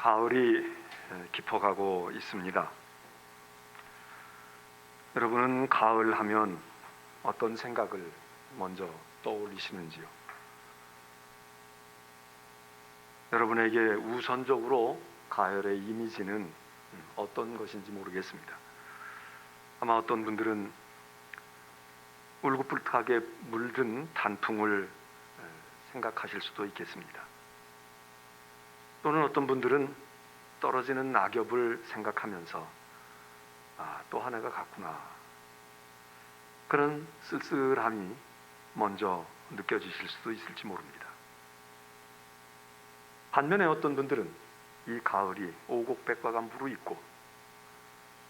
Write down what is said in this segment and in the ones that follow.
가을이 깊어가고 있습니다. 여러분은 가을 하면 어떤 생각을 먼저 떠올리시는지요? 여러분에게 우선적으로 가을의 이미지는 어떤 것인지 모르겠습니다. 아마 어떤 분들은 울긋불긋하게 물든 단풍을 생각하실 수도 있겠습니다. 또는 어떤 분들은 떨어지는 낙엽을 생각하면서 또 한 해가 갔구나, 그런 쓸쓸함이 먼저 느껴지실 수도 있을지 모릅니다. 반면에 어떤 분들은 이 가을이 오곡백과가 무르익고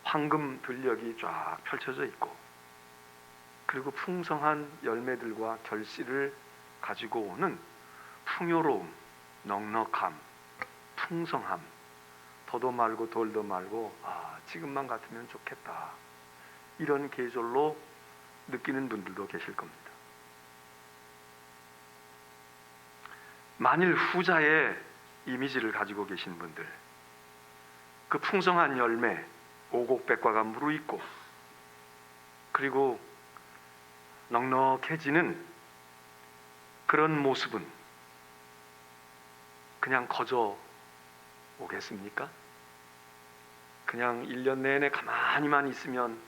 황금 들녘이 쫙 펼쳐져 있고, 그리고 풍성한 열매들과 결실을 가지고 오는 풍요로움, 넉넉함, 풍성함, 더도 말고 덜도 말고 지금만 같으면 좋겠다, 이런 계절로 느끼는 분들도 계실 겁니다. 만일 후자의 이미지를 가지고 계신 분들, 그 풍성한 열매, 오곡백과가 무르익고 그리고 넉넉해지는 그런 모습은 그냥 거저 오겠습니까? 그냥 1년 내내 가만히만 있으면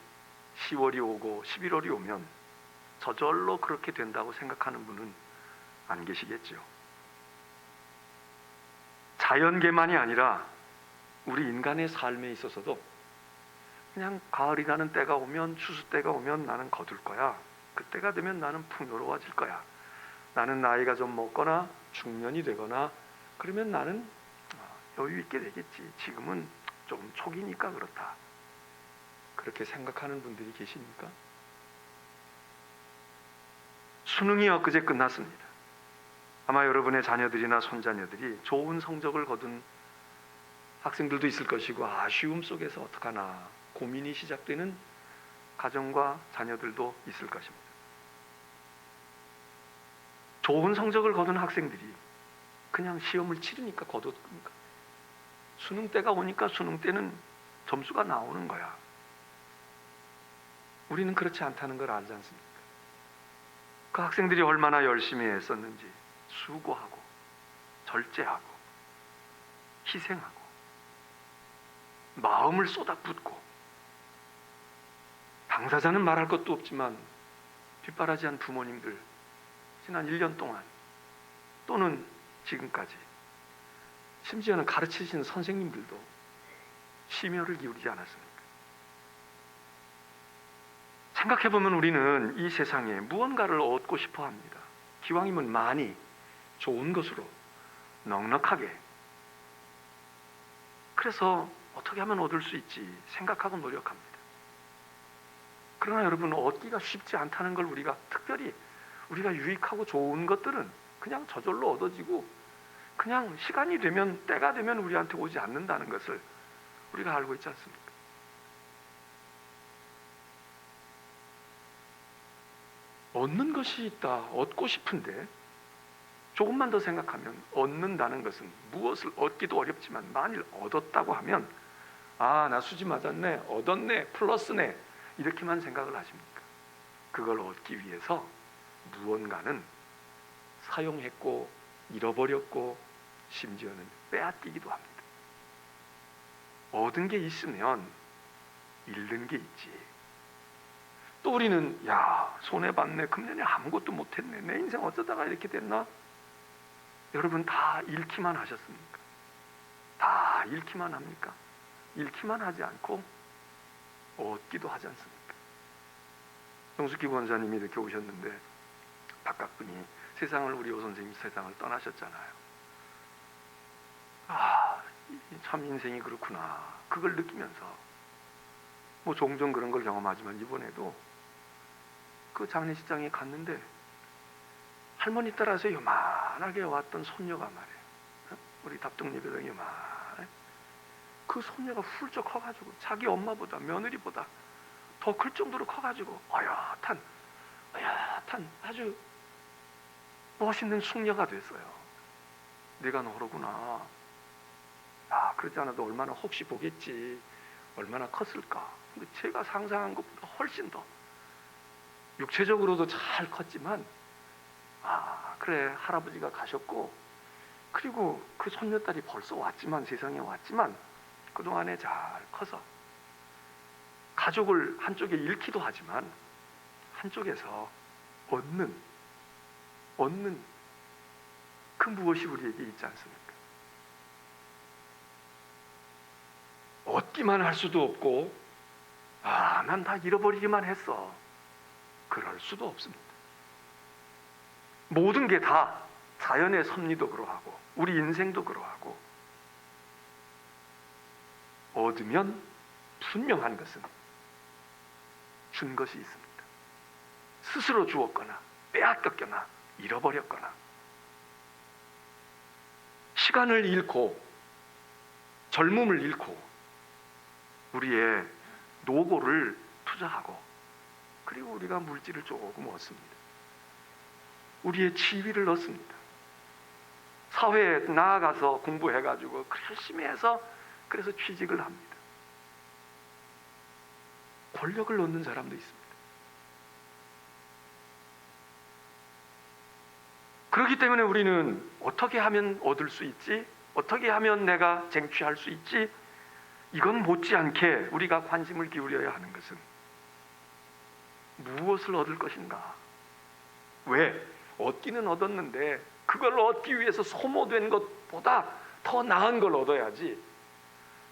10월이 오고 11월이 오면 저절로 그렇게 된다고 생각하는 분은 안 계시겠죠. 자연계만이 아니라 우리 인간의 삶에 있어서도 그냥 가을이라는 때가 오면, 추수 때가 오면 나는 거둘 거야, 그때가 되면 나는 풍요로워질 거야, 나는 나이가 좀 먹거나 중년이 되거나 그러면 나는 여유 있게 되겠지, 지금은 조금 초기니까 그렇다, 그렇게 생각하는 분들이 계십니까? 수능이 엊그제 끝났습니다. 아마 여러분의 자녀들이나 손자녀들이 좋은 성적을 거둔 학생들도 있을 것이고, 아쉬움 속에서 어떡하나 고민이 시작되는 가정과 자녀들도 있을 것입니다. 좋은 성적을 거둔 학생들이 그냥 시험을 치르니까 거뒀 겁니까? 수능 때가 오니까 수능 때는 점수가 나오는 거야. 우리는 그렇지 않다는 걸 알지 않습니까? 그 학생들이 얼마나 열심히 했었는지, 수고하고 절제하고 희생하고 마음을 쏟아붓고, 당사자는 말할 것도 없지만 뒷바라지한 부모님들, 지난 1년 동안 또는 지금까지, 심지어는 가르치신 선생님들도 심혈을 기울이지 않았습니까? 생각해보면 우리는 이 세상에 무언가를 얻고 싶어 합니다. 기왕이면 많이, 좋은 것으로, 넉넉하게. 그래서 어떻게 하면 얻을 수 있지 생각하고 노력합니다. 그러나 여러분, 얻기가 쉽지 않다는 걸 특별히 우리가 유익하고 좋은 것들은 그냥 저절로 얻어지고 그냥 시간이 되면, 때가 되면 우리한테 오지 않는다는 것을 우리가 알고 있지 않습니까? 얻는 것이 있다, 얻고 싶은데 조금만 더 생각하면, 얻는다는 것은 무엇을 얻기도 어렵지만 만일 얻었다고 하면 나 수지 맞았네, 얻었네, 플러스네, 이렇게만 생각을 하십니까? 그걸 얻기 위해서 무언가는 사용했고 잃어버렸고 심지어는 빼앗기기도 합니다. 얻은 게 있으면 잃는 게 있지. 또 우리는 손해봤네, 금년에 아무것도 못했네, 내 인생 어쩌다가 이렇게 됐나? 여러분, 다 잃기만 하셨습니까? 다 잃기만 합니까? 잃기만 하지 않고 얻기도 하지 않습니까? 정숙기 권사님이 이렇게 오셨는데 바깥분이 우리 오 선생님이 세상을 떠나셨잖아요. 참 인생이 그렇구나, 그걸 느끼면서 종종 그런 걸 경험하지만 이번에도 그 장례식장에 갔는데 할머니 따라서 요만하게 왔던 손녀가 말이에요, 우리 답동예배당 요만해, 그 손녀가 훌쩍 커가지고 자기 엄마보다, 며느리보다 더 클 정도로 커가지고 어엿한 아주 멋있는 숙녀가 됐어요. 내가 너로구나. 그러지 않아도 얼마나 혹시 보겠지, 얼마나 컸을까. 근데 제가 상상한 것보다 훨씬 더 육체적으로도 잘 컸지만, 그래, 할아버지가 가셨고, 그리고 그 손녀딸이 벌써 왔지만, 세상에 왔지만, 그동안에 잘 커서 가족을 한쪽에 잃기도 하지만 한쪽에서 얻는 그 무엇이 우리에게 있지 않습니까? 얻기만 할 수도 없고, 난 다 잃어버리기만 했어, 그럴 수도 없습니다. 모든 게 다, 자연의 섭리도 그러하고 우리 인생도 그러하고, 얻으면 분명한 것은 준 것이 있습니다. 스스로 주었거나 빼앗겼거나 잃어버렸거나, 시간을 잃고 젊음을 잃고 우리의 노고를 투자하고, 그리고 우리가 물질을 조금 얻습니다. 우리의 지위를 얻습니다. 사회에 나아가서 공부해가지고 열심히 해서 그래서 취직을 합니다. 권력을 얻는 사람도 있습니다. 그렇기 때문에 우리는 어떻게 하면 얻을 수 있지? 어떻게 하면 내가 쟁취할 수 있지? 이건 못지않게 우리가 관심을 기울여야 하는 것은 무엇을 얻을 것인가? 왜? 얻기는 얻었는데 그걸 얻기 위해서 소모된 것보다 더 나은 걸 얻어야지,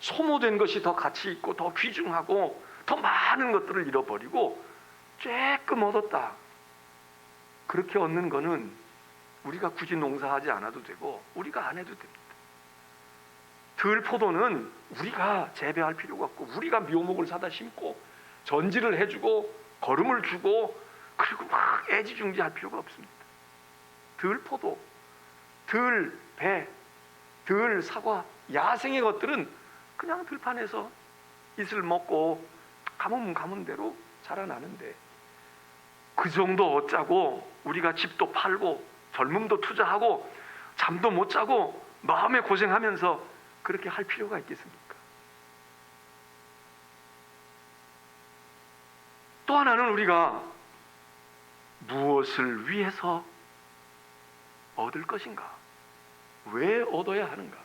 소모된 것이 더 가치 있고 더 귀중하고 더 많은 것들을 잃어버리고 조금 얻었다, 그렇게 얻는 거는 우리가 굳이 농사하지 않아도 되고 우리가 안 해도 됩니다. 들포도는 우리가 재배할 필요가 없고, 우리가 묘목을 사다 심고 전지를 해주고 거름을 주고 그리고 막 애지중지할 필요가 없습니다. 들포도, 들배, 들사과, 야생의 것들은 그냥 들판에서 이슬 먹고 가뭄 대로 자라나는데, 그 정도 얻자고 우리가 집도 팔고 젊음도 투자하고 잠도 못 자고 마음에 고생하면서 그렇게 할 필요가 있겠습니까? 또 하나는 우리가 무엇을 위해서 얻을 것인가? 왜 얻어야 하는가?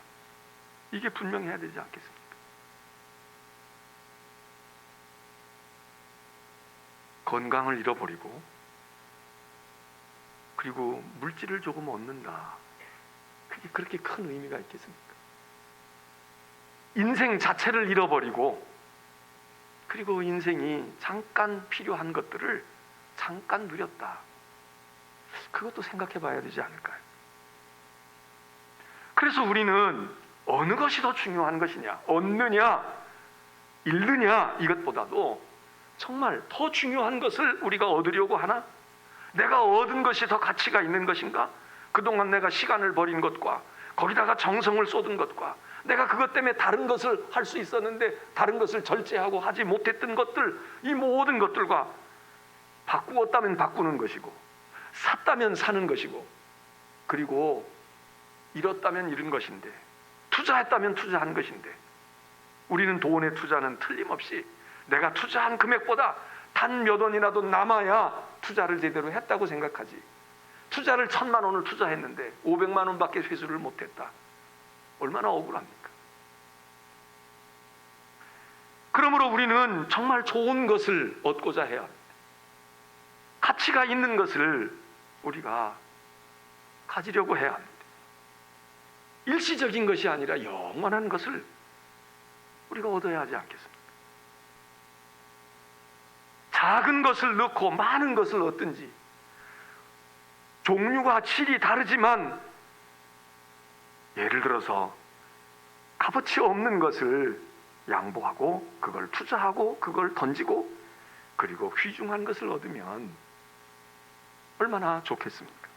이게 분명해야 되지 않겠습니까? 건강을 잃어버리고 그리고 물질을 조금 얻는다, 그게 그렇게 큰 의미가 있겠습니까? 인생 자체를 잃어버리고 그리고 인생이 잠깐 필요한 것들을 잠깐 누렸다, 그것도 생각해 봐야 되지 않을까요? 그래서 우리는 어느 것이 더 중요한 것이냐, 얻느냐 잃느냐, 이것보다도 정말 더 중요한 것을 우리가 얻으려고 하나? 내가 얻은 것이 더 가치가 있는 것인가? 그동안 내가 시간을 버린 것과 거기다가 정성을 쏟은 것과 내가 그것 때문에 다른 것을 할 수 있었는데 다른 것을 절제하고 하지 못했던 것들, 이 모든 것들과 바꾸었다면 바꾸는 것이고 샀다면 사는 것이고, 그리고 잃었다면 잃은 것인데 투자했다면 투자한 것인데, 우리는 돈의 투자는 틀림없이 내가 투자한 금액보다 단 몇 원이라도 남아야 투자를 제대로 했다고 생각하지, 투자를 1,000만 원을 투자했는데 500만 원밖에 회수를 못했다, 얼마나 억울합니까? 그러므로 우리는 정말 좋은 것을 얻고자 해야 합니다. 가치가 있는 것을 우리가 가지려고 해야 합니다. 일시적인 것이 아니라 영원한 것을 우리가 얻어야 하지 않겠습니까? 작은 것을 넣고 많은 것을 얻든지, 종류가 질이 다르지만 예를 들어서 값어치 없는 것을 양보하고 그걸 투자하고 그걸 던지고 그리고 귀중한 것을 얻으면 얼마나 좋겠습니까?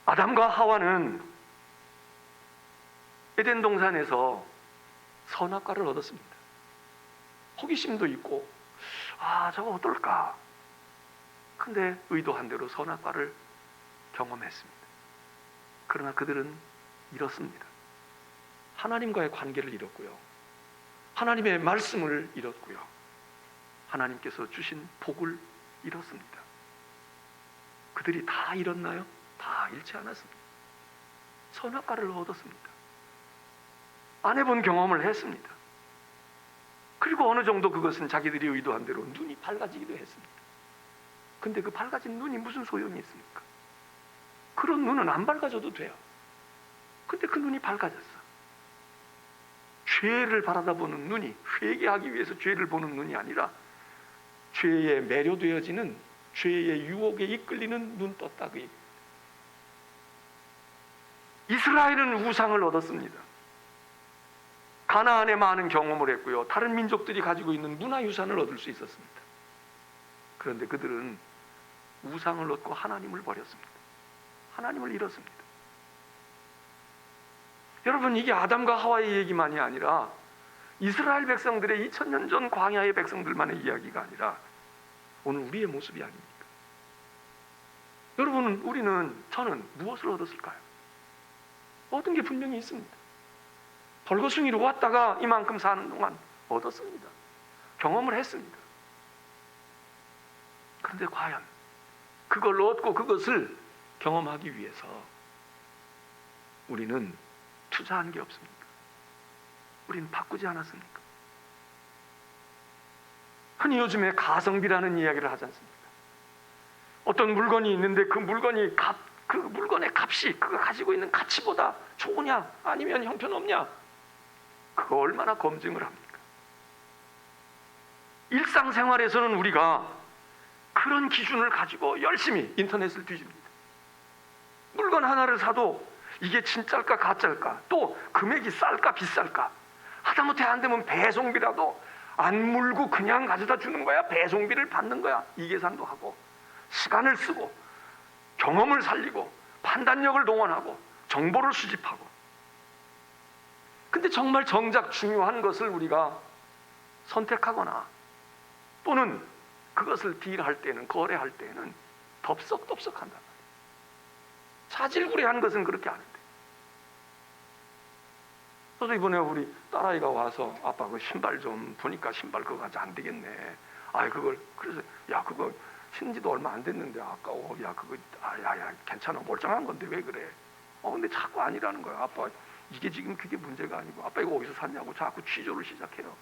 아담과 하와는 에덴 동산에서 선악과를 얻었습니다. 호기심도 있고 저거 어떨까? 근데 의도한 대로 선악과를 경험했습니다. 그러나 그들은 잃었습니다. 하나님과의 관계를 잃었고요. 하나님의 말씀을 잃었고요. 하나님께서 주신 복을 잃었습니다. 그들이 다 잃었나요? 다 잃지 않았습니다. 선악과를 얻었습니다. 안 해본 경험을 했습니다. 그리고 어느 정도 그것은 자기들이 의도한 대로 눈이 밝아지기도 했습니다. 근데 그 밝아진 눈이 무슨 소용이 있습니까? 그런 눈은 안 밝아져도 돼요. 근데 그 눈이 밝아졌어. 죄를 바라다보는 눈이, 회개하기 위해서 죄를 보는 눈이 아니라 죄에 매료되어지는, 죄의 유혹에 이끌리는 눈 떴다. 그 이스라엘은 우상을 얻었습니다. 가나안에 많은 경험을 했고요. 다른 민족들이 가지고 있는 문화유산을 얻을 수 있었습니다. 그런데 그들은 우상을 얻고 하나님을 버렸습니다. 하나님을 잃었습니다. 여러분, 이게 아담과 하와의 얘기만이 아니라 이스라엘 백성들의 2000년 전 광야의 백성들만의 이야기가 아니라 오늘 우리의 모습이 아닙니까? 여러분, 저는 무엇을 얻었을까요? 얻은 게 분명히 있습니다. 벌거숭이로 왔다가 이만큼 사는 동안 얻었습니다. 경험을 했습니다. 그런데 과연 그걸 얻고 그것을 경험하기 위해서 우리는 투자한 게 없습니까? 우리는 바꾸지 않았습니까? 흔히 요즘에 가성비라는 이야기를 하지 않습니까? 어떤 물건이 있는데 그 물건의 값이 그가 가지고 있는 가치보다 좋으냐 아니면 형편없냐, 그거 얼마나 검증을 합니까? 일상생활에서는 우리가 그런 기준을 가지고 열심히 인터넷을 뒤집니다. 물건 하나를 사도 이게 진짜일까 가짜일까, 또 금액이 쌀까 비쌀까, 하다못해 안 되면 배송비라도 안 물고 그냥 가져다 주는 거야, 배송비를 받는 거야, 이 계산도 하고 시간을 쓰고 경험을 살리고 판단력을 동원하고 정보를 수집하고. 근데 정말 정작 중요한 것을 우리가 선택하거나 또는 그것을 딜할 때는, 거래할 때는 덥석덥석한단 말이에요. 자질구레한 것은 그렇게 안 해요. 저도 이번에 우리 딸아이가 와서 아빠 그 신발 좀 보니까 신발 그거 가지고 안 되겠네. 그래서 야 그거 신지도 얼마 안 됐는데 아까워. 야 그거 야 괜찮아, 멀쩡한 건데 왜 그래? 근데 자꾸 아니라는 거야. 아빠 이게 지금 그게 문제가 아니고, 아빠 이거 어디서 샀냐고 자꾸 취조를 시작해요.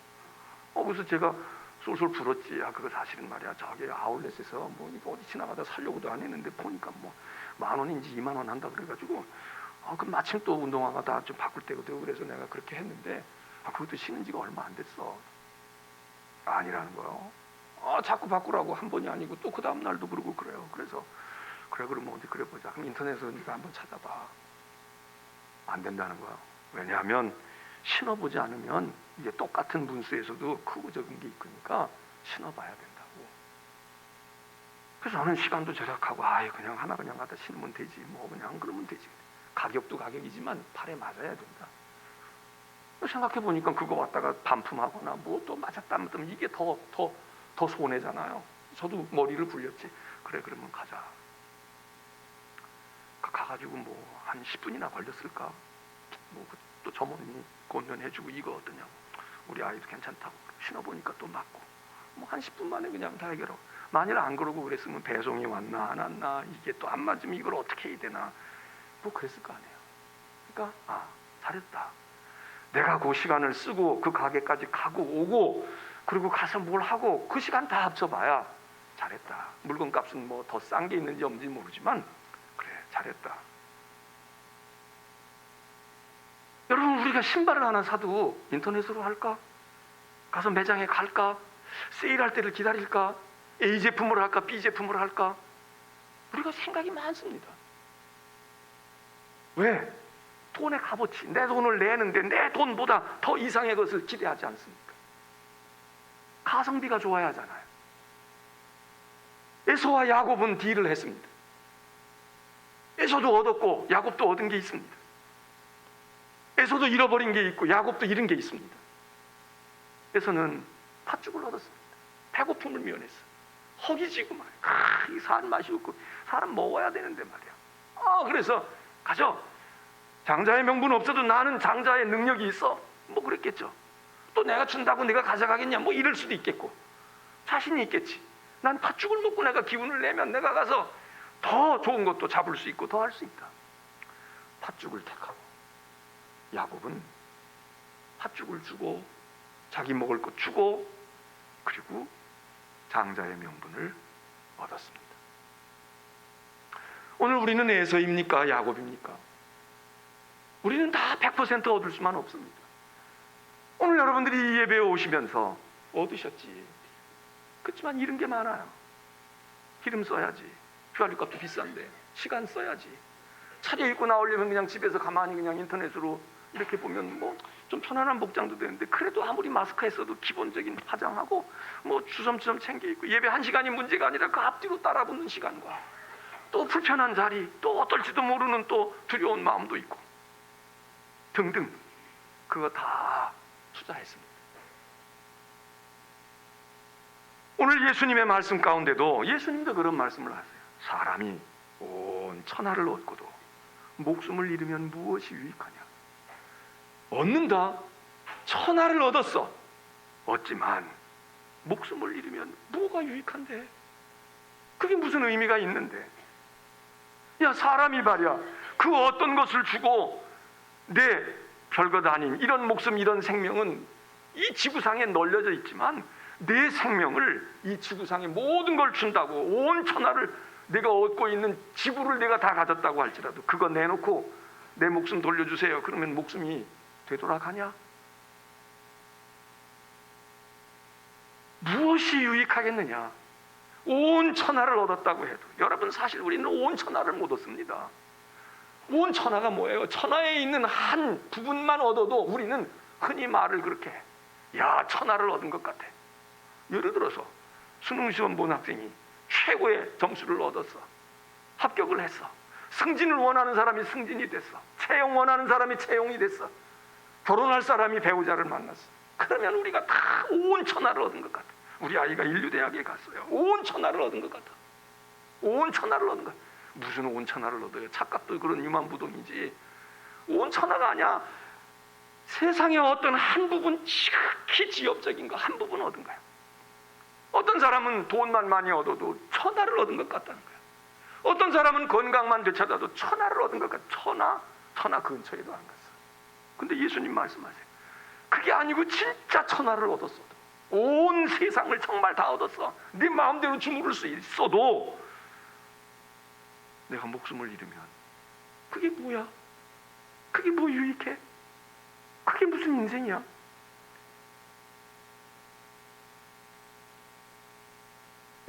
그래서 제가 솔솔 불었지. 그거 사실은 말이야 저기 아울렛에서 뭐 이거 어디 지나가다 살려고도 안 했는데 보니까 뭐 10,000원인지 20,000원 한다 그래가지고 그 마침 또 운동화가 다 좀 바꿀 때거든. 그래서 내가 그렇게 했는데 그것도 신은 지가 얼마 안 됐어. 아니라는 거요. 자꾸 바꾸라고, 한 번이 아니고 또 그 다음 날도 그러고 그래요. 그래서 그래 그러면 어디 그래 보자. 그럼 인터넷에서 네가 한번 찾아봐. 안 된다는 거야. 왜냐하면 신어보지 않으면 이게 똑같은 분수에서도 크고 적은 게 있으니까 신어봐야 된다고. 그래서 저는 시간도 절약하고 그냥 하나 그냥 갖다 신으면 되지, 뭐 그냥 그러면 되지. 가격도 가격이지만 팔에 맞아야 된다. 생각해 보니까 그거 왔다가 반품하거나 뭐 또 맞았다 안 맞으면 이게 더 손해잖아요. 저도 머리를 굴렸지. 그래 그러면 가자. 가가지고 뭐 한 10분이나 걸렸을까. 뭐 또 점원이 권면해주고 이거 어떠냐고. 우리 아이도 괜찮다고. 신어보니까 또 맞고. 뭐 한 10분 만에 그냥 다 해결하고. 만일 안 그러고 그랬으면 배송이 왔나 안 왔나, 이게 또 안 맞으면 이걸 어떻게 해야 되나, 뭐 그랬을 거 아니에요. 그러니까 잘했다. 내가 그 시간을 쓰고 그 가게까지 가고 오고 그리고 가서 뭘 하고 그 시간 다 합쳐봐야 잘했다. 물건값은 뭐 더 싼 게 있는지 없는지 모르지만 그래 잘했다. 여러분, 우리가 신발을 하나 사도 인터넷으로 할까? 가서 매장에 갈까? 세일할 때를 기다릴까? A 제품으로 할까? B 제품으로 할까? 우리가 생각이 많습니다. 왜? 돈의 값어치, 내 돈을 내는데 내 돈보다 더 이상의 것을 기대하지 않습니까? 가성비가 좋아야 하잖아요. 에서와 야곱은 딜을 했습니다. 에서도 얻었고 야곱도 얻은 게 있습니다. 에서도 잃어버린 게 있고 야곱도 잃은 게 있습니다. 에서는 팥죽을 얻었습니다. 배고픔을 면했어. 허기지고 말이야. 이 살 맛이 없고 사람 먹어야 되는데 말이야. 그래서 가져. 장자의 명분은 없어도 나는 장자의 능력이 있어. 뭐 그랬겠죠. 또 내가 준다고 내가 가져가겠냐, 뭐 이럴 수도 있겠고, 자신이 있겠지. 난 팥죽을 먹고 내가 기운을 내면 내가 가서 더 좋은 것도 잡을 수 있고 더 할 수 있다. 팥죽을 택하고, 야곱은 팥죽을 주고 자기 먹을 것 주고, 그리고 장자의 명분을 얻었습니다. 오늘 우리는 에서입니까, 야곱입니까? 우리는 다 100% 얻을 수만 없습니다. 오늘 여러분들이 이 예배에 오시면서 얻으셨지. 그렇지만 잃은 게 많아요. 기름 써야지. 휘발유값도 비싼데 시간 써야지. 차려입고 나오려면 그냥 집에서 가만히 그냥 인터넷으로 이렇게 보면 뭐 좀 편안한 복장도 되는데, 그래도 아무리 마스크 했어도 기본적인 화장하고 뭐 주섬주섬 챙겨 입고, 예배 1시간이 문제가 아니라 그 앞뒤로 따라붙는 시간과 또 불편한 자리, 또 어떨지도 모르는 또 두려운 마음도 있고 등등, 그거 다 투자했습니다. 오늘 예수님의 말씀 가운데도 예수님도 그런 말씀을 하세요. 사람이 온 천하를 얻고도 목숨을 잃으면 무엇이 유익하냐. 얻는다. 천하를 얻었어. 얻지만 목숨을 잃으면 뭐가 유익한데? 그게 무슨 의미가 있는데? 야, 사람이 말이야, 그 어떤 것을 주고 내 별것 아닌 이런 목숨, 이런 생명은 이 지구상에 널려져 있지만, 내 생명을 이 지구상의 모든 걸 준다고, 온 천하를 내가 얻고 있는 지구를 내가 다 가졌다고 할지라도 그거 내놓고 내 목숨 돌려주세요. 그러면 목숨이 되돌아가냐? 무엇이 유익하겠느냐? 온 천하를 얻었다고 해도, 여러분 사실 우리는 온 천하를 못 얻습니다. 온 천하가 뭐예요? 천하에 있는 한 부분만 얻어도 우리는 흔히 말을 그렇게 해. 야, 천하를 얻은 것 같아. 예를 들어서 수능시험 본 학생이 최고의 점수를 얻었어. 합격을 했어. 승진을 원하는 사람이 승진이 됐어. 채용 원하는 사람이 채용이 됐어. 결혼할 사람이 배우자를 만났어. 그러면 우리가 다 온 천하를 얻은 것 같아. 우리 아이가 인류대학에 갔어요. 온 천하를 얻은 것 같아. 온 천하를 얻은 것 같아. 무슨 온 천하를 얻어요? 착각도 그런 유만부동이지. 온 천하가 아니야. 세상의 어떤 한 부분, 지극히 지엽적인 거 한 부분 얻은 거야. 어떤 사람은 돈만 많이 얻어도 천하를 얻은 것 같다는 거야. 어떤 사람은 건강만 되찾아도 천하를 얻은 것 같아. 천하 근처에도 안 갔어. 근데 예수님 말씀하세요. 그게 아니고 진짜 천하를 얻었어도, 온 세상을 정말 다 얻었어. 네 마음대로 주무를 수 있어도 내가 목숨을 잃으면 그게 뭐야? 그게 뭐 유익해? 그게 무슨 인생이야?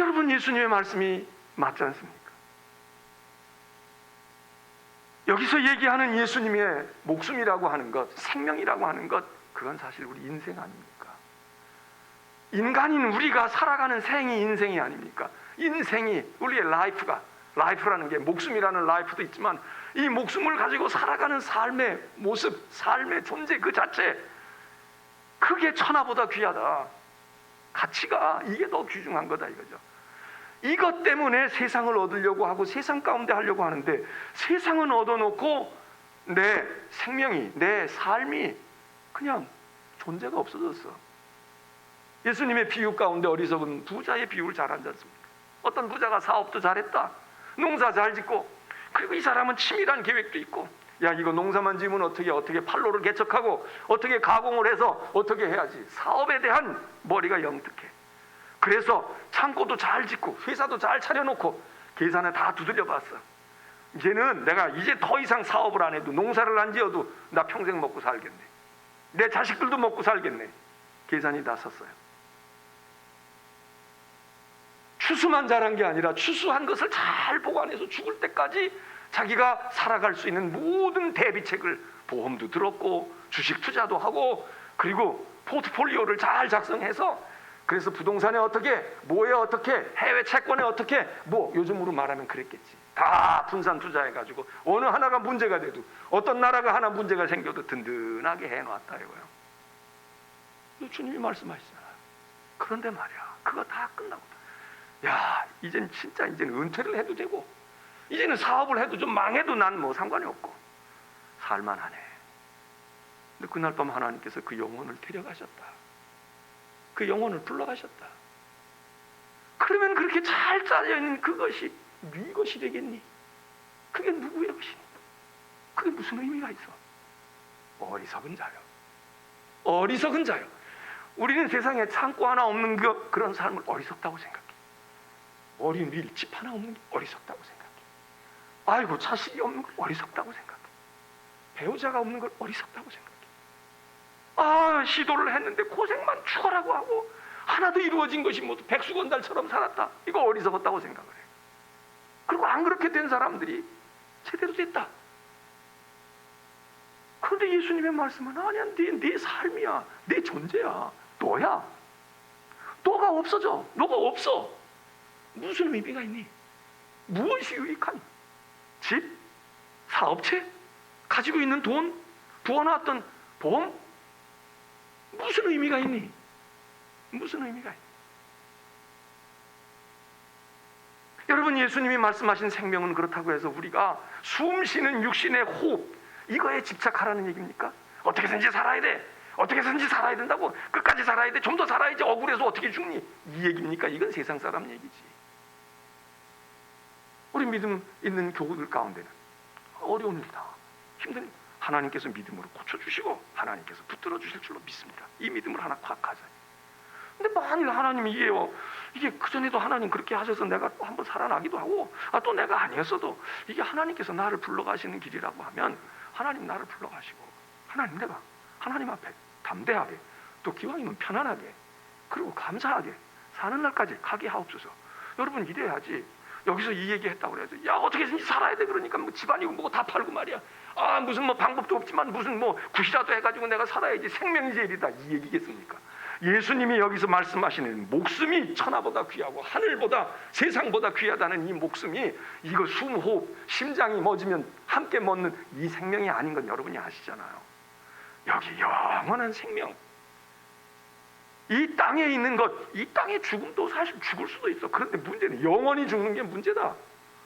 여러분, 예수님의 말씀이 맞지 않습니까? 여기서 얘기하는 예수님의 목숨이라고 하는 것, 생명이라고 하는 것, 그건 사실 우리 인생 아닙니까? 인간인 우리가 살아가는 생이 인생이 아닙니까? 인생이, 우리의 라이프라는 게 목숨이라는 라이프도 있지만, 이 목숨을 가지고 살아가는 삶의 모습, 삶의 존재 그 자체, 그게 천하보다 귀하다. 가치가 이게 더 귀중한 거다 이거죠. 이것 때문에 세상을 얻으려고 하고 세상 가운데 하려고 하는데, 세상은 얻어놓고 내 생명이, 내 삶이 그냥 존재가 없어졌어. 예수님의 비유 가운데 어리석은 부자의 비유를 잘 하지 않습니까? 어떤 부자가 사업도 잘했다. 농사 잘 짓고, 그리고 이 사람은 치밀한 계획도 있고, 야, 이거 농사만 지으면 어떻게 판로를 개척하고 어떻게 가공을 해서 어떻게 해야지. 사업에 대한 머리가 영특해. 그래서 창고도 잘 짓고 회사도 잘 차려놓고 계산을 다 두들려 봤어. 이제는 내가 이제 더 이상 사업을 안 해도, 농사를 안 지어도 나 평생 먹고 살겠네. 내 자식들도 먹고 살겠네. 계산이 다 섰어요. 추수만 잘한 게 아니라 추수한 것을 잘 보관해서 죽을 때까지 자기가 살아갈 수 있는 모든 대비책을, 보험도 들었고 주식 투자도 하고, 그리고 포트폴리오를 잘 작성해서, 그래서 부동산에 어떻게, 뭐에 어떻게, 해외 채권에 어떻게, 뭐 요즘으로 말하면 그랬겠지. 다 분산 투자해가지고 어느 하나가 문제가 돼도, 어떤 나라가 하나 문제가 생겨도 든든하게 해놨다 이거예요. 주님이 말씀하시잖아요. 그런데 말이야, 그거 다 끝나고, 야, 이젠 은퇴를 해도 되고, 이제는 사업을 해도 좀 망해도 난 뭐 상관이 없고, 살만하네. 근데 그날 밤 하나님께서 그 영혼을 데려가셨다. 그 영혼을 불러가셨다. 그러면 그렇게 잘 짜여있는 그것이 네 것이 되겠니? 그게 누구의 것이니? 그게 무슨 의미가 있어? 어리석은 자요. 어리석은 자요. 우리는 세상에 창고 하나 없는 그런 사람을 어리석다고 생각해. 어린 밀집 하나 없는 게 어리석다고 생각해. 아이고 자식이 없는 걸 어리석다고 생각해. 배우자가 없는 걸 어리석다고 생각해. 아, 시도를 했는데 고생만 죽어라고 하고 하나도 이루어진 것이 모두 백수건달처럼 살았다. 이거 어리석었다고 생각을 해. 그리고 안 그렇게 된 사람들이 제대로 됐다. 그런데 예수님의 말씀은 아니야, 네 삶이야, 내 존재야, 너야. 너가 없어져. 너가 없어. 무슨 의미가 있니? 무엇이 유익하니? 집? 사업체? 가지고 있는 돈? 부어놨던 보험? 무슨 의미가 있니? 무슨 의미가 있니? 여러분, 예수님이 말씀하신 생명은 그렇다고 해서 우리가 숨 쉬는 육신의 호흡, 이거에 집착하라는 얘기입니까? 어떻게 해서든지 살아야 돼. 어떻게 해서든지 살아야 된다고. 끝까지 살아야 돼. 좀 더 살아야지. 억울해서 어떻게 죽니? 이 얘기입니까? 이건 세상 사람 얘기지. 우리 믿음 있는 교우들 가운데는 어려운 일이다, 힘든 일, 하나님께서 믿음으로 고쳐주시고 하나님께서 붙들어 주실 줄로 믿습니다. 이 믿음을 하나 콱 가져야. 근데 만일 하나님이 이게 그전에도 하나님 그렇게 하셔서 내가 한번 살아나기도 하고, 또 내가 아니었어도 이게 하나님께서 나를 불러가시는 길이라고 하면 하나님 나를 불러가시고, 내가 하나님 앞에 담대하게, 또 기왕이면 편안하게, 그리고 감사하게 사는 날까지 가게 하옵소서. 여러분, 이래야지. 여기서 이 얘기 했다고 그래야죠. 야, 어떻게 해서든지 살아야 돼. 그러니까 뭐 집안이고 뭐고 다 팔고 말이야. 무슨 뭐 방법도 없지만 무슨 뭐 굿이라도 해가지고 내가 살아야지. 생명이 제일이다. 이 얘기겠습니까? 예수님이 여기서 말씀하시는 목숨이 천하보다 귀하고 하늘보다, 세상보다 귀하다는 이 목숨이, 이거 숨, 호흡, 심장이 멎으면 함께 멎는 이 생명이 아닌 건 여러분이 아시잖아요. 여기 영원한 생명, 이 땅에 있는 것, 이 땅의 죽음도 사실 죽을 수도 있어. 그런데 문제는 영원히 죽는 게 문제다.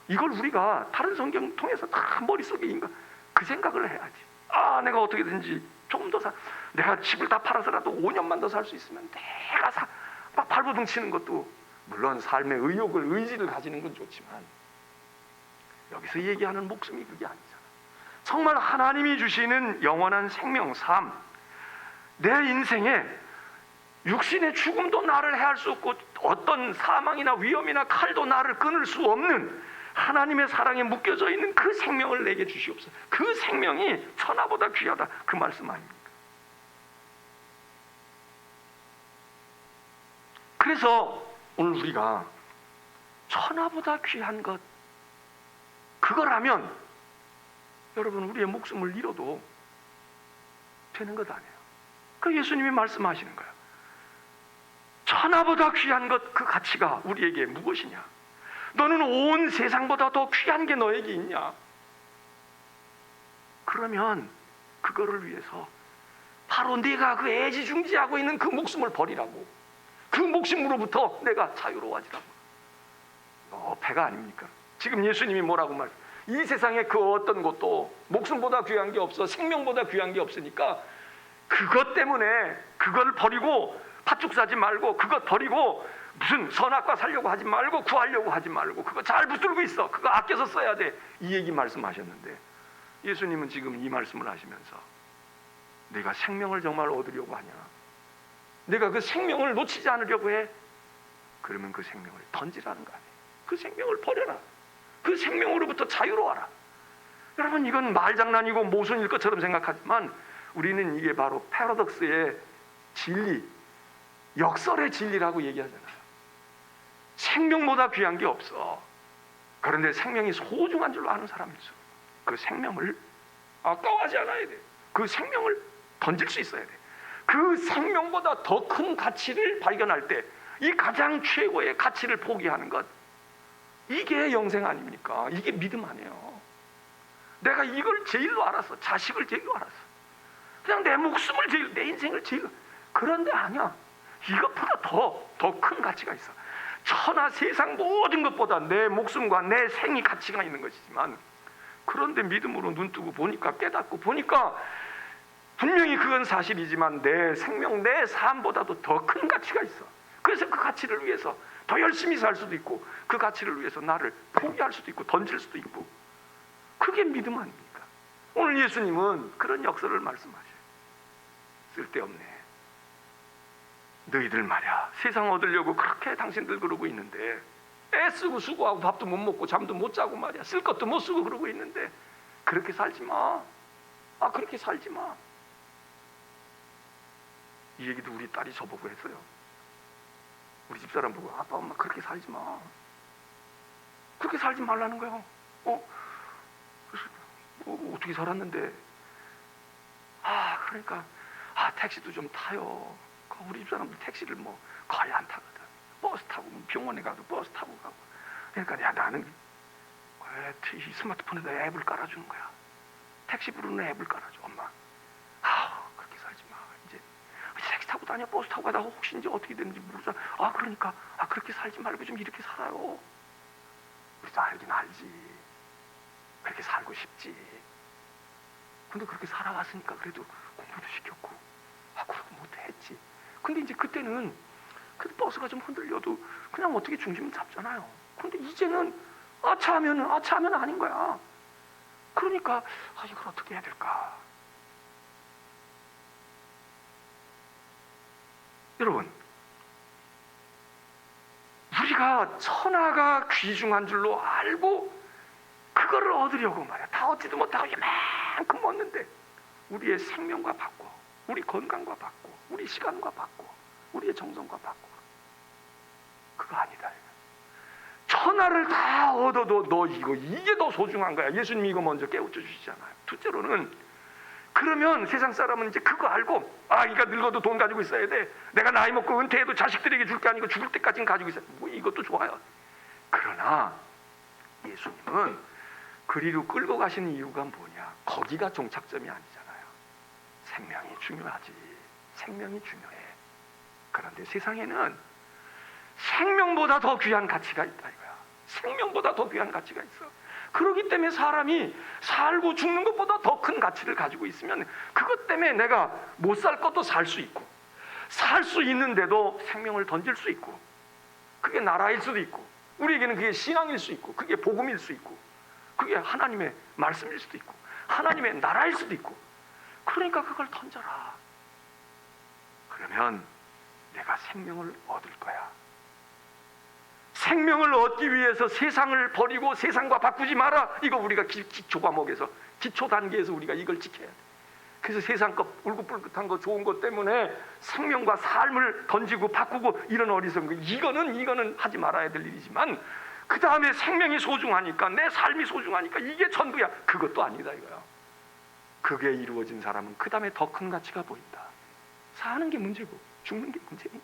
이걸 우리가 다른 성경 통해서 다 머릿속에 그 생각을 해야지. 내가 어떻게든지 조금 더 내가 집을 다 팔아서라도 5년만 더 살 수 있으면 내가 막 발버둥 치는 것도 물론 삶의 의지를 가지는 건 좋지만, 여기서 얘기하는 목숨이 그게 아니잖아. 정말 하나님이 주시는 영원한 생명, 삶, 내 인생에 육신의 죽음도 나를 해할 수 없고 어떤 사망이나 위험이나 칼도 나를 끊을 수 없는 하나님의 사랑에 묶여져 있는 그 생명을 내게 주시옵소서. 그 생명이 천하보다 귀하다, 그 말씀 아닙니까? 그래서 오늘 우리가 천하보다 귀한 것, 그걸 하면 여러분 우리의 목숨을 잃어도 되는 것 아니에요. 그 예수님이 말씀하시는 거예요. 천하보다 귀한 것, 그 가치가 우리에게 무엇이냐? 너는 온 세상보다 더 귀한 게 너에게 있냐? 그러면 그거를 위해서 바로 네가 그 애지중지하고 있는 그 목숨을 버리라고. 그 목숨으로부터 내가 자유로워지라고. 배가 아닙니까? 지금 예수님이 뭐라고 말해요? 이 세상에 그 어떤 것도 목숨보다 귀한 게 없어, 생명보다 귀한 게 없으니까 그것 때문에 그걸 버리고 팥죽 사지 말고, 그것 버리고 무슨 선악과 살려고 하지 말고, 구하려고 하지 말고, 그거 잘 붙들고 있어. 그거 아껴서 써야 돼. 이 얘기 말씀하셨는데, 예수님은 지금 이 말씀을 하시면서 내가 생명을 정말 얻으려고 하냐? 내가 그 생명을 놓치지 않으려고 해? 그러면 그 생명을 던지라는 거 아니에요. 그 생명을 버려라. 그 생명으로부터 자유로워라. 여러분, 이건 말장난이고 모순일 것처럼 생각하지만 우리는 이게 바로 패러독스의 진리, 역설의 진리라고 얘기하잖아요. 생명보다 귀한 게 없어. 그런데 생명이 소중한 줄로 아는 사람일수록 그 생명을 아까워하지 않아야 돼. 그 생명을 던질 수 있어야 돼. 그 생명보다 더 큰 가치를 발견할 때 이 가장 최고의 가치를 포기하는 것, 이게 영생 아닙니까? 이게 믿음 아니에요. 내가 이걸 제일로 알았어. 자식을 제일로 알았어. 그냥 내 목숨을 제일, 내 인생을 제일. 그런데 아니야. 이것보다 더 큰 가치가 있어. 천하 세상 모든 것보다 내 목숨과 내 생이 가치가 있는 것이지만, 그런데 믿음으로 눈뜨고 보니까, 깨닫고 보니까 분명히 그건 사실이지만 내 생명, 내 삶보다도 더 큰 가치가 있어. 그래서 그 가치를 위해서 더 열심히 살 수도 있고, 그 가치를 위해서 나를 포기할 수도 있고 던질 수도 있고, 그게 믿음 아닙니까? 오늘 예수님은 그런 역설을 말씀하셔요. 쓸데없네, 너희들 말이야 세상 얻으려고 그렇게 당신들 그러고 있는데, 애쓰고 수고하고 밥도 못 먹고 잠도 못 자고 말이야, 쓸 것도 못 쓰고 그러고 있는데 그렇게 살지 마. 그렇게 살지 마. 이 얘기도 우리 딸이 저보고 했어요. 우리 집사람 보고, 아빠 엄마 그렇게 살지 마. 그렇게 살지 말라는 거야. 그래서 어떻게 살았는데, 그러니까 택시도 좀 타요. 우리 집사람들 택시를 거의 안 타거든. 버스 타고, 병원에 가도 버스 타고 가고. 그러니까 나는 이 스마트폰에다 앱을 깔아주는 거야. 택시 부르는 앱을 깔아줘. 엄마, 그렇게 살지 마. 이제 택시 타고 다녀, 버스 타고 가다가 혹시 이제 어떻게 되는지 모르잖아. 그러니까 그렇게 살지 말고 좀 이렇게 살아요. 우리도 알긴 알지. 그렇게 살고 싶지. 근데 그렇게 살아왔으니까 그래도 공부도 시켰고, 그러고 못했지. 근데 이제 그때는 그 버스가 좀 흔들려도 그냥 어떻게 중심을 잡잖아요. 근데 이제는 아차하면 아닌 거야. 그러니까 이걸 어떻게 해야 될까? 여러분, 우리가 천하가 귀중한 줄로 알고 그거를 얻으려고 말이야, 다 얻지도 못하고 이만큼 얻는데 우리의 생명과 바꿔, 우리 건강과 바꿔, 우리 시간과 바꿔, 우리의 정성과 바꿔. 그거 아니다. 천하를 다 얻어도 너 이게 더 소중한 거야. 예수님이 이거 먼저 깨우쳐 주시잖아요. 둘째로는, 그러면 세상 사람은 이제 그거 알고, 그러니까 늙어도 돈 가지고 있어야 돼, 내가 나이 먹고 은퇴해도 자식들에게 줄 게 아니고 죽을 때까지는 가지고 있어야 돼. 이것도 좋아요. 그러나 예수님은 그리로 끌고 가시는 이유가 뭐냐? 거기가 종착점이 아니잖아요. 생명이 중요하지. 생명이 중요해. 그런데 세상에는 생명보다 더 귀한 가치가 있다 이거야. 생명보다 더 귀한 가치가 있어. 그렇기 때문에 사람이 살고 죽는 것보다 더 큰 가치를 가지고 있으면, 그것 때문에 내가 못 살 것도 살 수 있고, 살 수 있는데도 생명을 던질 수 있고, 그게 나라일 수도 있고, 우리에게는 그게 신앙일 수 있고, 그게 복음일 수 있고, 그게 하나님의 말씀일 수도 있고, 하나님의 나라일 수도 있고. 그러니까 그걸 던져라. 그러면 내가 생명을 얻을 거야. 생명을 얻기 위해서 세상을 버리고 세상과 바꾸지 마라. 이거 우리가 기초 과목에서, 기초 단계에서 우리가 이걸 지켜야 돼. 그래서 세상 것, 울긋불긋한 거, 좋은 것 때문에 생명과 삶을 던지고 바꾸고 이런 어리석은 거, 이거는 하지 말아야 될 일이지만, 그 다음에 생명이 소중하니까, 내 삶이 소중하니까 이게 전부야. 그것도 아니다 이거야. 그게 이루어진 사람은 그 다음에 더 큰 가치가 보인다. 사는 게 문제고 죽는 게 문제니,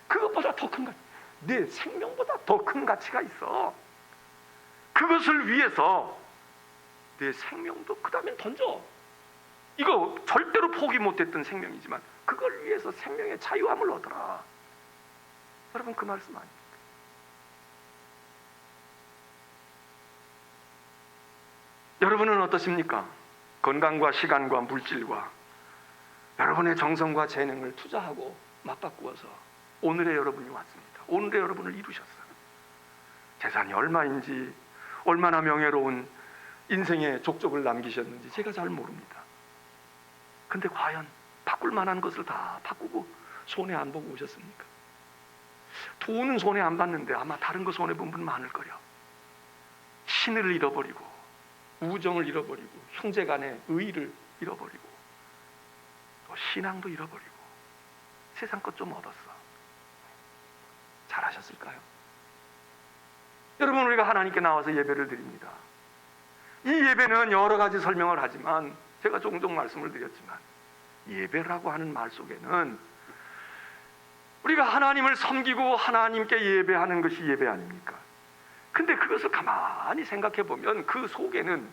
그것보다 더 큰 가치, 내 생명보다 더 큰 가치가 있어. 그것을 위해서 내 생명도 그 다음에 던져. 이거 절대로 포기 못했던 생명이지만 그걸 위해서 생명의 자유함을 얻어라. 여러분, 그 말씀 아닙니까? 여러분은 어떠십니까? 건강과 시간과 물질과 여러분의 정성과 재능을 투자하고 맞바꾸어서 오늘의 여러분이 왔습니다. 오늘의 여러분을 이루셨어요. 재산이 얼마인지, 얼마나 명예로운 인생의 족적을 남기셨는지 제가 잘 모릅니다. 근데 과연 바꿀 만한 것을 다 바꾸고 손해 안 보고 오셨습니까? 돈은 손해 안 봤는데 아마 다른 거 손해 본 분 많을 거요. 신을 잃어버리고, 우정을 잃어버리고, 형제간의 의의를 잃어버리고, 또 신앙도 잃어버리고, 세상 것 좀 얻었어. 잘하셨을까요? 여러분, 우리가 하나님께 나와서 예배를 드립니다. 이 예배는 여러 가지 설명을 하지만, 제가 종종 말씀을 드렸지만, 예배라고 하는 말 속에는 우리가 하나님을 섬기고 하나님께 예배하는 것이 예배 아닙니까? 근데 그것을 가만히 생각해 보면 그 속에는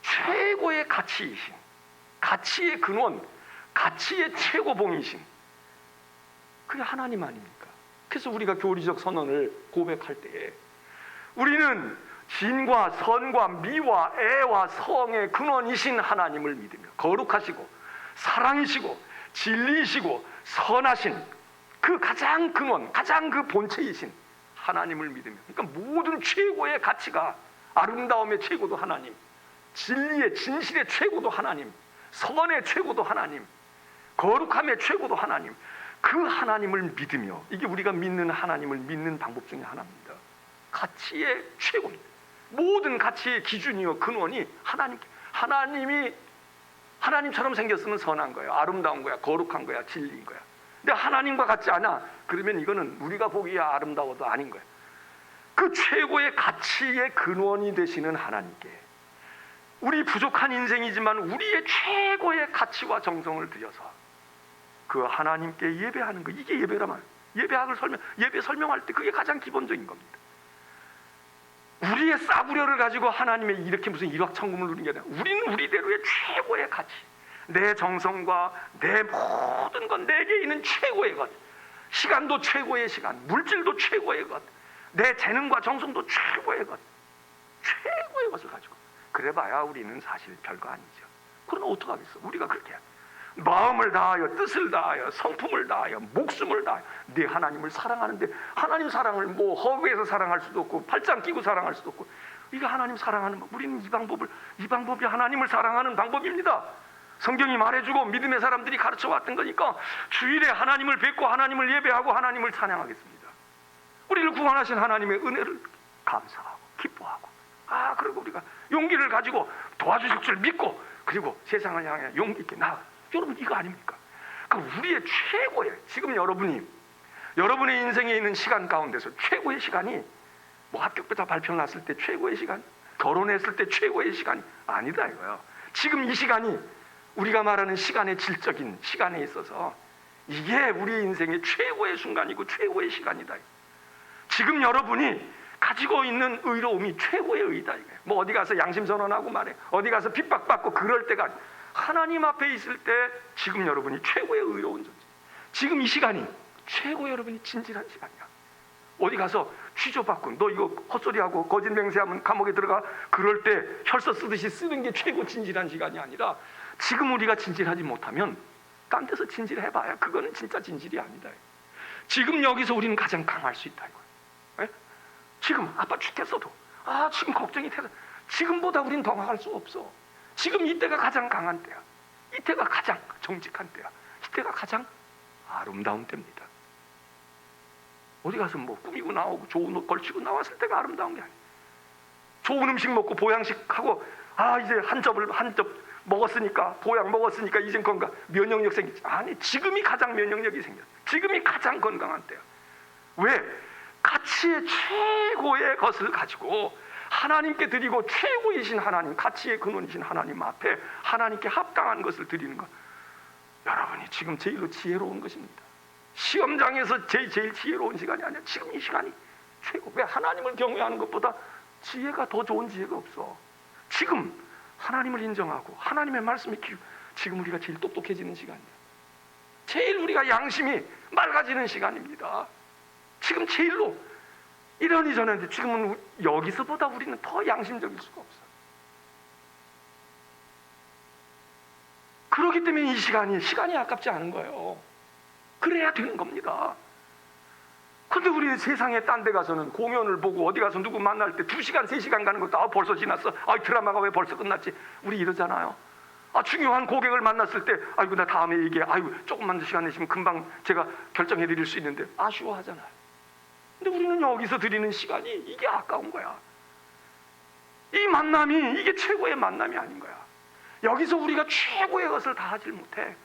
최고의 가치이신, 가치의 근원, 가치의 최고봉이신 그게 하나님 아닙니까? 그래서 우리가 교리적 선언을 고백할 때에 우리는 진과 선과 미와 애와 성의 근원이신 하나님을 믿으며 거룩하시고 사랑이시고 진리이시고 선하신 그 가장 근원, 가장 그 본체이신 하나님을 믿으며, 그러니까 모든 최고의 가치가 아름다움의 최고도 하나님, 진리의 진실의 최고도 하나님, 선의 최고도 하나님, 거룩함의 최고도 하나님, 그 하나님을 믿으며, 이게 우리가 믿는 하나님을 믿는 방법 중에 하나입니다. 가치의 최고입니다. 모든 가치의 기준이요 근원이 하나님이 하나님처럼 생겼으면 선한 거예요, 아름다운 거야, 거룩한 거야, 진리인 거야. 근데 하나님과 같지 않아, 그러면 이거는 우리가 보기에 아름다워도 아닌 거야. 그 최고의 가치의 근원이 되시는 하나님께 우리 부족한 인생이지만 우리의 최고의 가치와 정성을 들여서 그 하나님께 예배하는 거, 이게 예배라면, 예배 설명할 때 그게 가장 기본적인 겁니다. 우리의 싸구려를 가지고 하나님의 이렇게 무슨 일확천금을 누리는 게 아니라, 우리는 우리대로의 최고의 가치, 내 정성과 내 모든 것, 내게 있는 최고의 것, 시간도 최고의 시간, 물질도 최고의 것, 내 재능과 정성도 최고의 것, 최고의 것을 가지고 그래봐야 우리는 사실 별거 아니죠. 그러나 어떡하겠어? 우리가 그렇게 마음을 다하여, 뜻을 다하여, 성품을 다하여, 목숨을 다하여 네 하나님을 사랑하는데, 하나님 사랑을 뭐 허구에서 사랑할 수도 없고 팔짱 끼고 사랑할 수도 없고, 이게 하나님 사랑하는 법, 우리는 이 방법이 하나님을 사랑하는 방법입니다. 성경이 말해주고 믿음의 사람들이 가르쳐 왔던 거니까 주일에 하나님을 뵙고 하나님을 예배하고 하나님을 찬양하겠습니다. 우리를 구원하신 하나님의 은혜를 감사하고 기뻐하고, 그리고 우리가 용기를 가지고 도와주실 줄 믿고, 그리고 세상을 향해 용기 있게 나아가. 여러분, 이거 아닙니까? 그러니까 우리의 최고의, 지금 여러분의 인생에 있는 시간 가운데서 최고의 시간이 뭐 합격부터 발표 났을 때 최고의 시간, 결혼했을 때 최고의 시간이 아니다 이거예요. 지금 이 시간이 우리가 말하는 시간의 질적인 시간에 있어서 이게 우리 인생의 최고의 순간이고 최고의 시간이다. 지금 여러분이 가지고 있는 의로움이 최고의 의다 이거예요. 뭐 어디 가서 양심선언하고 말해, 어디 가서 핍박받고 그럴 때가 아니에요. 하나님 앞에 있을 때 지금 여러분이 최고의 의로운 존재, 지금 이 시간이 최고 여러분이 진실한 시간이야. 어디 가서 취조받고 너 이거 헛소리하고 거짓 맹세하면 감옥에 들어가, 그럴 때 혈서 쓰듯이 쓰는 게 최고 진실한 시간이 아니라, 지금 우리가 진실하지 못하면 딴 데서 진실해봐야 그거는 진짜 진실이 아니다. 지금 여기서 우리는 가장 강할 수 있다 이거야. 지금 아빠 죽겠어도 지금 걱정이 돼서 지금보다 우린 더 강할 수 없어. 지금 이때가 가장 강한 때야. 이때가 가장 정직한 때야. 이때가 가장 아름다운 때입니다. 어디 가서 뭐 꾸미고 나오고 좋은 옷 걸치고 나왔을 때가 아름다운 게 아니야. 좋은 음식 먹고 보양식하고 이제 한 접 먹었으니까, 보양 먹었으니까 이젠 건강, 면역력 생기지. 아니, 지금이 가장 면역력이 생겼어. 지금이 가장 건강한 때야. 왜? 가치의 최고의 것을 가지고 하나님께 드리고, 최고이신 하나님, 가치의 근원이신 하나님 앞에 하나님께 합당한 것을 드리는 것, 여러분이 지금 제일로 지혜로운 것입니다. 시험장에서 제일 지혜로운 시간이 아니야. 지금 이 시간이 최고. 왜? 하나님을 경외하는 것보다 지혜가 더 좋은 지혜가 없어. 지금 하나님을 인정하고 하나님의 말씀이 지금 우리가 제일 똑똑해지는 시간이야. 제일 우리가 양심이 맑아지는 시간입니다. 지금 제일로 이러니 저러니, 지금은 여기서보다 우리는 더 양심적일 수가 없어. 그렇기 때문에 이 시간이 아깝지 않은 거예요. 그래야 되는 겁니다. 근데 우리 세상에 딴 데 가서는 공연을 보고 어디 가서 누구 만날 때 2시간, 3시간 가는 것도 벌써 지났어. 드라마가 왜 벌써 끝났지? 우리 이러잖아요. 중요한 고객을 만났을 때 나 다음에 얘기해. 조금만 더 시간 내시면 금방 제가 결정해 드릴 수 있는데 아쉬워하잖아요. 근데 우리는 여기서 드리는 시간이 이게 아까운 거야. 이 만남이 이게 최고의 만남이 아닌 거야. 여기서 우리가 최고의 것을 다 하질 못해.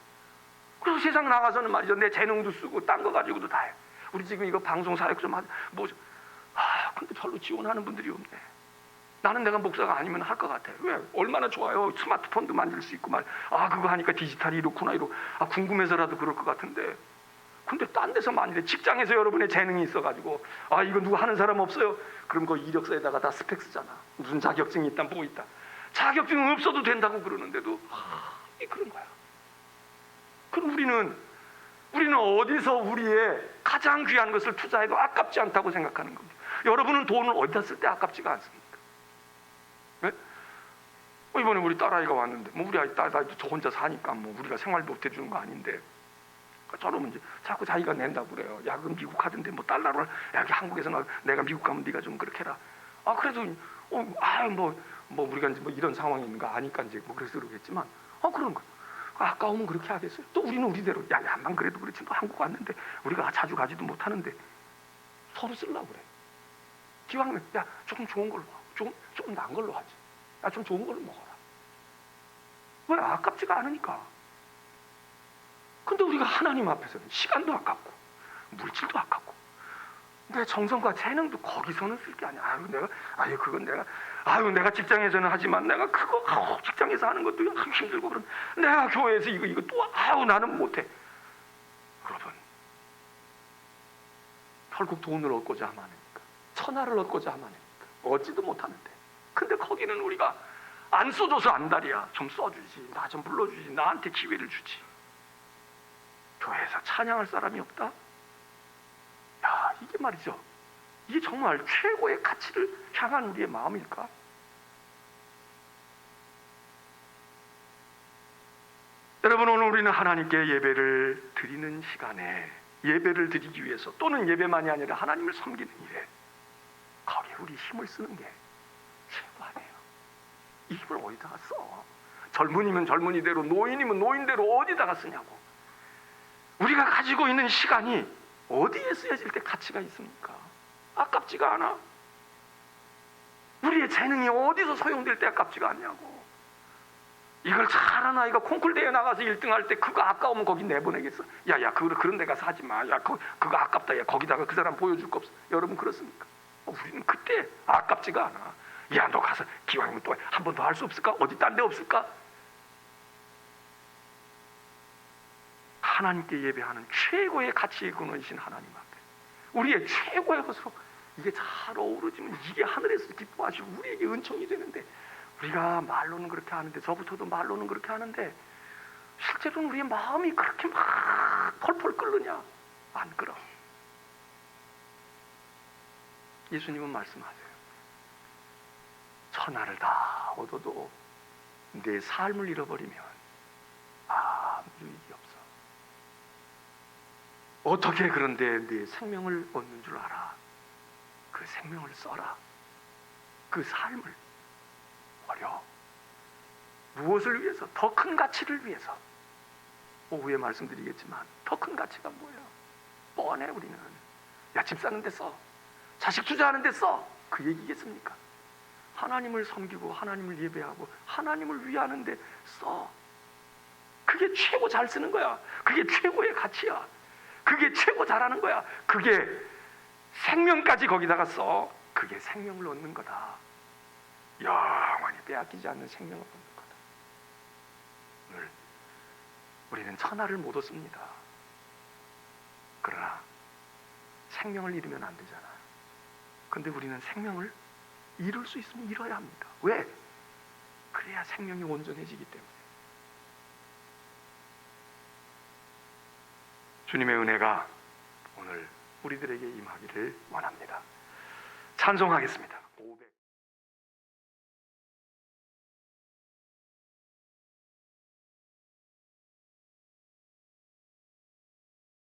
그래서 세상 나가서는 말이죠, 내 재능도 쓰고 딴 거 가지고도 다 해. 우리 지금 이거 방송 사역 좀 하자. 근데 별로 지원하는 분들이 없네. 나는 내가 목사가 아니면 할 것 같아. 왜? 얼마나 좋아요. 스마트폰도 만질 수 있고 그거 하니까 디지털이 이렇구나 궁금해서라도 그럴 것 같은데. 근데 딴 데서 만일에 직장에서 여러분의 재능이 있어가지고 이거 누구 하는 사람 없어요? 그럼 그 이력서에다가 다 스펙 쓰잖아. 무슨 자격증이 있다 뭐 있다. 자격증은 없어도 된다고 그러는데도 그런 거야. 그럼 우리는 어디서 우리의 가장 귀한 것을 투자해도 아깝지 않다고 생각하는 겁니다. 여러분은 돈을 어디다 쓸 때 아깝지가 않습니까? 네? 이번에 우리 딸아이가 왔는데 뭐 우리 아이 딸아이도 저 혼자 사니까 뭐 우리가 생활도 못 해주는 거 아닌데 저놈은 이제 자꾸 자기가 낸다고 그래요. 야 그럼 미국 가던데 뭐 달러를 야 한국에서 내가 미국 가면 네가 좀 그렇게 해라. 아 그래도 뭐 우리가 이제 뭐 이런 상황이 있는 거 아니까 이제 뭐 그래서 그러겠지만 그런 거 아까우면 그렇게 하겠어요. 또 우리는 우리대로 야만 그래도 그렇지 너 한국 왔는데 우리가 자주 가지도 못하는데 서로 쓰려고 그래. 기왕이면 야 조금 좋은 걸로 조금 나은 걸로 하지. 야 좀 좋은 걸로 먹어라. 왜 아깝지가 않으니까. 근데 우리가 하나님 앞에서는 시간도 아깝고 물질도 아깝고 내 정성과 재능도 거기서는 쓸 게 아니야. 내가 직장에서는 하지만 내가 그거 직장에서 하는 것도 힘들고 그런 내가 교회에서 이거 또 나는 못해. 여러분 결국 돈을 얻고자 하마니까 천하를 얻고자 하마니까 얻지도 못하는데 근데 거기는 우리가 안 써줘서 안달이야. 좀 써주지. 나 좀 불러주지. 나한테 기회를 주지. 교회에서 찬양할 사람이 없다? 야 이게 말이죠. 이게 정말 최고의 가치를 향한 우리의 마음일까? 여러분 오늘 우리는 하나님께 예배를 드리는 시간에 예배를 드리기 위해서 또는 예배만이 아니라 하나님을 섬기는 일에 거기에 우리 힘을 쓰는 게 최고 아니에요. 이 힘을 어디다가 써? 젊은이면 젊은이대로 노인이면 노인대로 어디다가 쓰냐고. 우리가 가지고 있는 시간이 어디에 쓰여질 때 가치가 있습니까? 아깝지가 않아. 우리의 재능이 어디서 소용될 때 아깝지가 않냐고. 이걸 잘하는 아이가 콩쿨 대회 나가서 1등 할 때 그거 아까우면 거기 내보내겠어? 그런 데 가서 하지 마. 그거 아깝다. 거기다가 그 사람 보여줄 거 없어. 여러분 그렇습니까? 우리는 그때 아깝지가 않아. 너 가서 기왕이면 또 한 번 더 할 수 없을까? 어디 딴 데 없을까? 하나님께 예배하는 최고의 가치의 근원이신 하나님 앞에 우리의 최고의 것으로 이게 잘 어우러지면 이게 하늘에서 기뻐하시고 우리에게 은총이 되는데 우리가 말로는 그렇게 하는데 저부터도 말로는 그렇게 하는데 실제로는 우리의 마음이 그렇게 막 펄펄 끓느냐? 안 끓어. 예수님은 말씀하세요. 천하를 다 얻어도 내 삶을 잃어버리면 아무 유익이 없어. 어떻게 그런데 네 생명을 얻는 줄 알아? 그 생명을 써라. 그 삶을 버려. 무엇을 위해서? 더 큰 가치를 위해서. 오후에 말씀드리겠지만 더 큰 가치가 뭐예요? 뻔해 우리는. 집 사는 데 써. 자식 투자하는 데 써. 그 얘기겠습니까? 하나님을 섬기고 하나님을 예배하고 하나님을 위하는 데 써. 그게 최고 잘 쓰는 거야. 그게 최고의 가치야. 그게 최고 잘하는 거야. 그게 생명까지 거기다가 써. 그게 생명을 얻는 거다. 영원히 빼앗기지 않는 생명을 얻는 거다. 오늘 우리는 천하를 못 얻습니다. 그러나 생명을 잃으면 안 되잖아. 근데 우리는 생명을 잃을 수 있으면 잃어야 합니다. 왜? 그래야 생명이 온전해지기 때문에. 주님의 은혜가 오늘 우리들에게 임하기를 원합니다. 찬송하겠습니다.